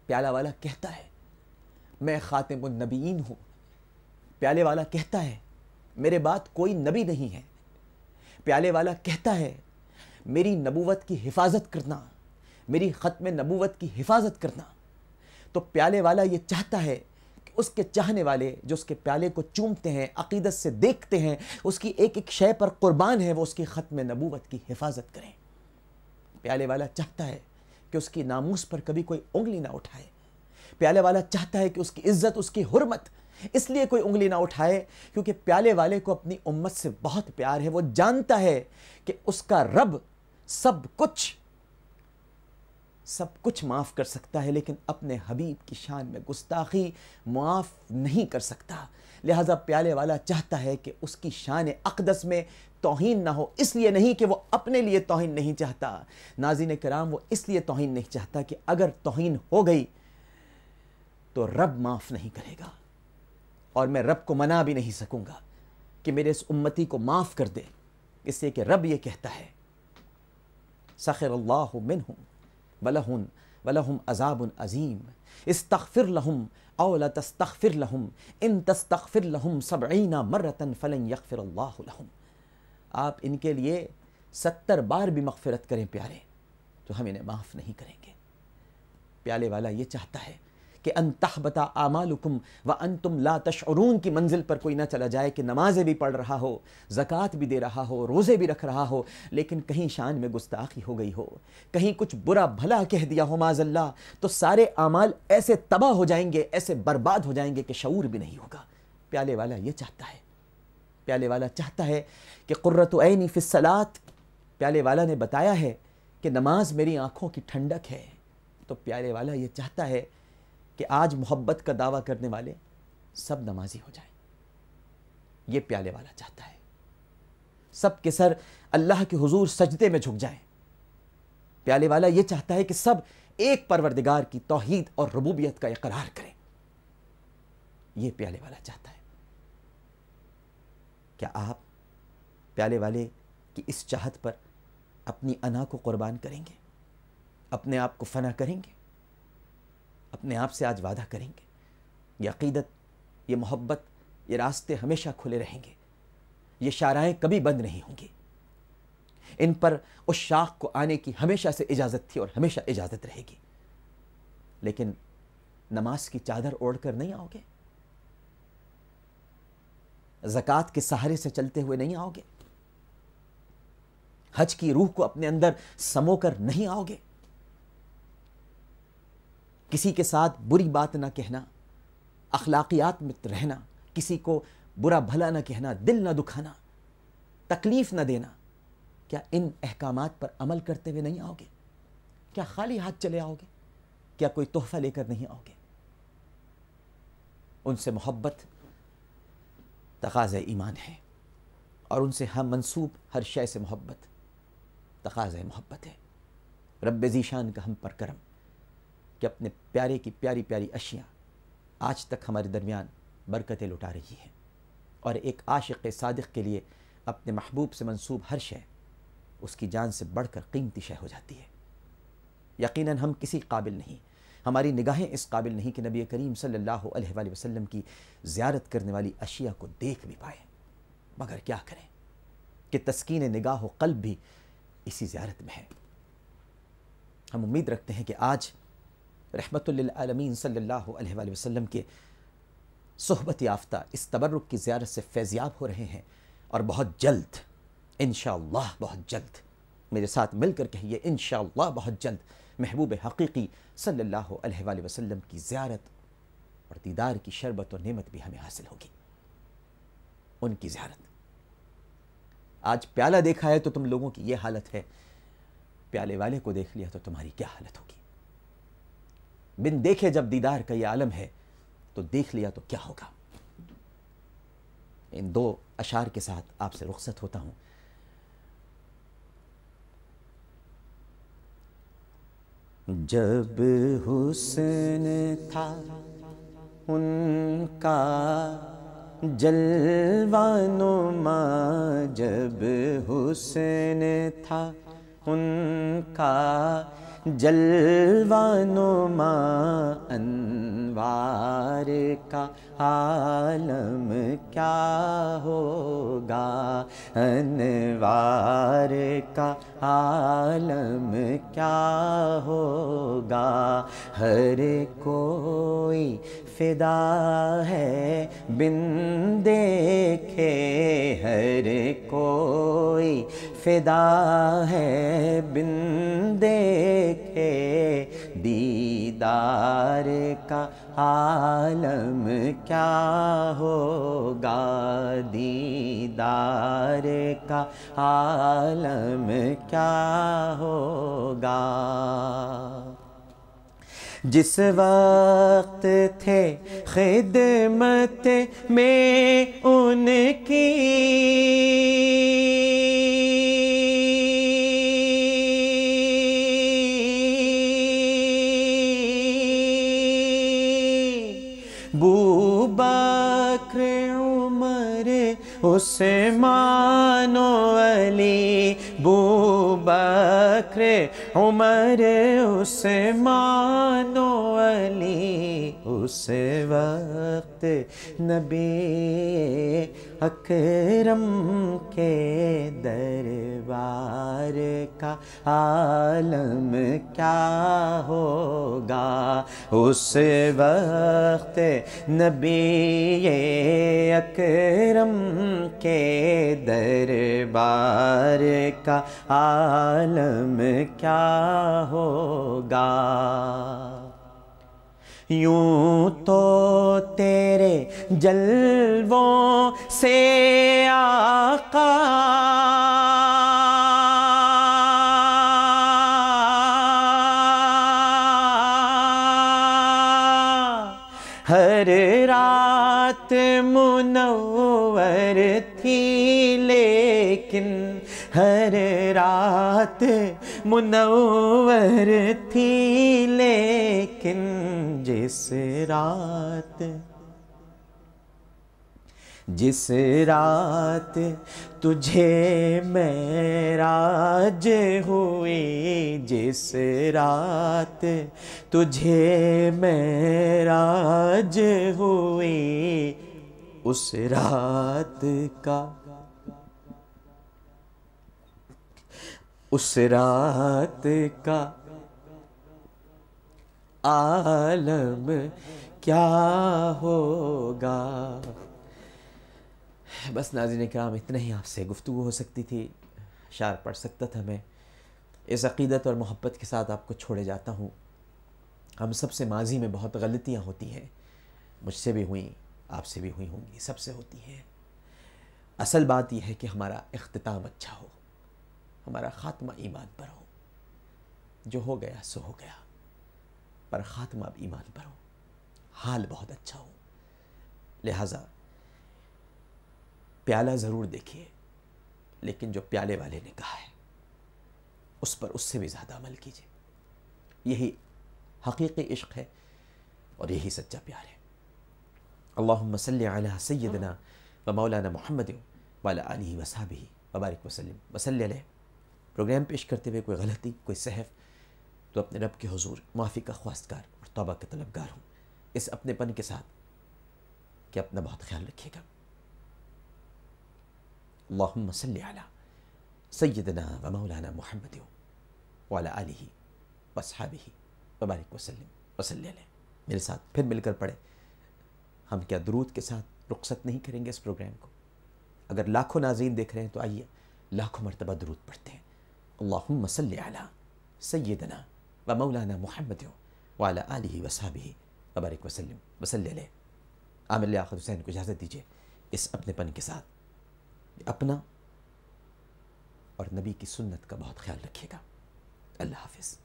پیالہ والا کہتا ہے میں خاتم النبیین ہوں. پیالے والا کہتا ہے میرے بعد کوئی نبی نہیں ہے. پیالے والا کہتا ہے میری نبوت کی حفاظت کرنا, میری ختم نبوت کی حفاظت کرنا. تو پیالے والا یہ چاہتا ہے کہ اس کے چاہنے والے جو اس کے پیالے کو چومتے ہیں, عقیدت سے دیکھتے ہیں, اس کی ایک ایک شے پر قربان ہے, وہ اس کی ختم نبوت کی حفاظت کریں. پیالے والا چاہتا ہے کہ اس کی ناموس پر کبھی کوئی انگلی نہ اٹھائے. پیالے والا چاہتا ہے کہ اس کی عزت, اس کی حرمت اس لیے کوئی انگلی نہ اٹھائے کیونکہ پیالے والے کو اپنی امت سے بہت پیار ہے. وہ جانتا ہے کہ اس کا رب سب کچھ معاف کر سکتا ہے, لیکن اپنے حبیب کی شان میں گستاخی معاف نہیں کر سکتا. لہذا پیالے والا چاہتا ہے کہ اس کی شان اقدس میں توہین نہ ہو. اس لیے نہیں کہ وہ اپنے لیے توہین نہیں چاہتا, ناظرین کرام, وہ اس لیے توہین نہیں چاہتا کہ اگر توہین ہو گئی تو رب معاف نہیں کرے گا, اور میں رب کو منا بھی نہیں سکوں گا کہ میرے اس امتی کو معاف کر دے. اس لیے کہ رب یہ کہتا ہے سخر اللہ منہم ولہم عذاب عظیم استغفر لہم او لا تستغفر لہم ان تستغفر لہم 70 مرۃ فلن یغفر اللہ لہم. آپ ان کے لیے 70 بار بھی مغفرت کریں پیارے تو ہم انہیں معاف نہیں کریں گے. پیالے والا یہ چاہتا ہے کہ ان تحبط اعمالکم وانتم لا تشعرون کی منزل پر کوئی نہ چلا جائے کہ نمازیں بھی پڑھ رہا ہو, زکوٰۃ بھی دے رہا ہو, روزے بھی رکھ رہا ہو, لیکن کہیں شان میں گستاخی ہو گئی ہو, کہیں کچھ برا بھلا کہہ دیا ہو معاذ اللہ, تو سارے اعمال ایسے تباہ ہو جائیں گے, ایسے برباد ہو جائیں گے کہ شعور بھی نہیں ہوگا. پیالے والا یہ چاہتا ہے. پیالے والا چاہتا ہے کہ قرۃ عینی فی الصلاۃ. پیالے والا نے بتایا ہے کہ نماز میری آنکھوں کی ٹھنڈک ہے. تو پیالے والا یہ چاہتا ہے کہ آج محبت کا دعویٰ کرنے والے سب نمازی ہو جائیں. یہ پیالے والا چاہتا ہے. سب کے سر اللہ کے حضور سجدے میں جھک جائیں. پیالے والا یہ چاہتا ہے کہ سب ایک پروردگار کی توحید اور ربوبیت کا اقرار کریں. یہ پیالے والا چاہتا ہے. کیا آپ پیالے والے کی اس چاہت پر اپنی انا کو قربان کریں گے, اپنے آپ کو فنا کریں گے, اپنے آپ سے آج وعدہ کریں گے یہ عقیدت, یہ محبت, یہ راستے ہمیشہ کھلے رہیں گے, یہ شارائیں کبھی بند نہیں ہوں گی, ان پر اس شاخ کو آنے کی ہمیشہ سے اجازت تھی اور ہمیشہ اجازت رہے گی. لیکن نماز کی چادر اوڑھ کر نہیں آؤ گے, زکوٰۃ کے سہارے سے چلتے ہوئے نہیں آؤ گے, حج کی روح کو اپنے اندر سمو کر نہیں آؤ گے, کسی کے ساتھ بری بات نہ کہنا, اخلاقیات میں رہنا, کسی کو برا بھلا نہ کہنا, دل نہ دکھانا, تکلیف نہ دینا, کیا ان احکامات پر عمل کرتے ہوئے نہیں آؤ گے؟ کیا خالی ہاتھ چلے آؤ گے؟ کیا کوئی تحفہ لے کر نہیں آؤ گے؟ ان سے محبت تقاضۂ ایمان ہے, اور ان سے ہم منسوب ہر شے سے محبت تقاضۂ محبت ہے. رب ذیشان کا ہم پر کرم کہ اپنے پیارے کی پیاری پیاری اشیاء آج تک ہمارے درمیان برکتیں لٹا رہی ہیں, اور ایک عاشق صادق کے لیے اپنے محبوب سے منسوب ہر شے اس کی جان سے بڑھ کر قیمتی شے ہو جاتی ہے. یقیناً ہم کسی قابل نہیں, ہماری نگاہیں اس قابل نہیں کہ نبی کریم صلی اللہ علیہ وآلہ وسلم کی زیارت کرنے والی اشیاء کو دیکھ بھی پائیں, مگر کیا کریں کہ تسکین نگاہ و قلب بھی اسی زیارت میں ہے. ہم امید رکھتے ہیں کہ آج رحمت للعالمین صلی اللہ علیہ وآلہ وسلم کے صحبت یافتہ اس تبرک کی زیارت سے فیضیاب ہو رہے ہیں, اور بہت جلد انشاءاللہ, بہت جلد, میرے ساتھ مل کر کہیے انشاءاللہ, بہت جلد محبوب حقیقی صلی اللہ علیہ وآلہ وسلم کی زیارت اور دیدار کی شربت اور نعمت بھی ہمیں حاصل ہوگی. ان کی زیارت. آج پیالہ دیکھا ہے تو تم لوگوں کی یہ حالت ہے, پیالے والے کو دیکھ لیا تو تمہاری کیا حالت ہوگی؟ بن دیکھے جب دیدار کا یہ عالم ہے تو دیکھ لیا تو کیا ہوگا؟ ان دو اشعار کے ساتھ آپ سے رخصت ہوتا ہوں. جب حسن تھا ان کا جلوہ نما, جب حسن تھا ان کا جلوہ نما انوار کا عالم کیا ہوگا، انوار کا عالم کیا ہوگا، ہر کوئی فدا ہے بن دیکھے، ہر کوئی فدا ہے بن دیکھے، دیدار کا عالم کیا ہوگا، دیدار کا عالم کیا ہوگا۔ جس وقت تھے خدمت میں ان کی، ابو بکر عمر عثمان و علی، ابو بکر عمر عثمان و علی، اس وقت نبی اکرم کے دربار کا عالم کیا ہوگا، اس وقت نبی اکرم کے دربار کا عالم کیا ہوگا۔ یوں تو تیرے جلووں سے آقا ہر رات منور تھی، لیکن ہر رات منور تھی، لیکن جس رات تجھے معراج ہوئی، جس رات تجھے معراج ہوئی، اس رات کا عالم کیا ہوگا۔ بس ناظرین کرام، اتنا ہی آپ سے گفتگو ہو سکتی تھی، اشعار پڑھ سکتا تھا میں۔ اس عقیدت اور محبت کے ساتھ آپ کو چھوڑے جاتا ہوں۔ ہم سب سے ماضی میں بہت غلطیاں ہوتی ہیں، مجھ سے بھی ہوئیں، آپ سے بھی ہوئی ہوں گی، سب سے ہوتی ہیں۔ اصل بات یہ ہے کہ ہمارا اختتام اچھا ہو، ہمارا خاتمہ ایمان پر ہو، جو ہو گیا سو ہو گیا، پر خاتمہ اب ایمان پر ہو، حال بہت اچھا ہو۔ لہٰذا پیالہ ضرور دیکھیے، لیکن جو پیالے والے نے کہا ہے اس پر اس سے بھی زیادہ عمل کیجیے۔ یہی حقیقی عشق ہے اور یہی سچا پیار ہے۔ اللہم صلی علی سیدنا و مولانا محمد وعلی آلہ وصحبہ وبارک وسلم وصلی علیہ۔ پروگرام پیش کرتے ہوئے کوئی غلطی، کوئی سہو، تو اپنے رب کے حضور معافی کا خواستگار اور توبہ کا طلبگار ہوں، اس اپنے پن کے ساتھ کہ اپنا بہت خیال رکھیے گا۔ اللہم صلی علی سیدنا و مولانا محمد وعلی آلہ وصحبہ وبارک وسلم وصلی علیہ۔ میرے ساتھ پھر مل کر پڑھے۔ ہم کیا درود کے ساتھ رخصت نہیں کریں گے اس پروگرام کو؟ اگر لاکھوں ناظرین دیکھ رہے ہیں تو آئیے لاکھوں مرتبہ درود پڑھتے ہیں۔ اللہم صلی علی سیدنا و مولانا محمد وعلی آلہ وصحبہ وبارک وسلم وصلی علیہ۔ عامر لیاقت حسین کو اجازت دیجیے اس اپنے پن کے ساتھ۔ اپنا اور نبی کی سنت کا بہت خیال رکھیے گا۔ اللہ حافظ۔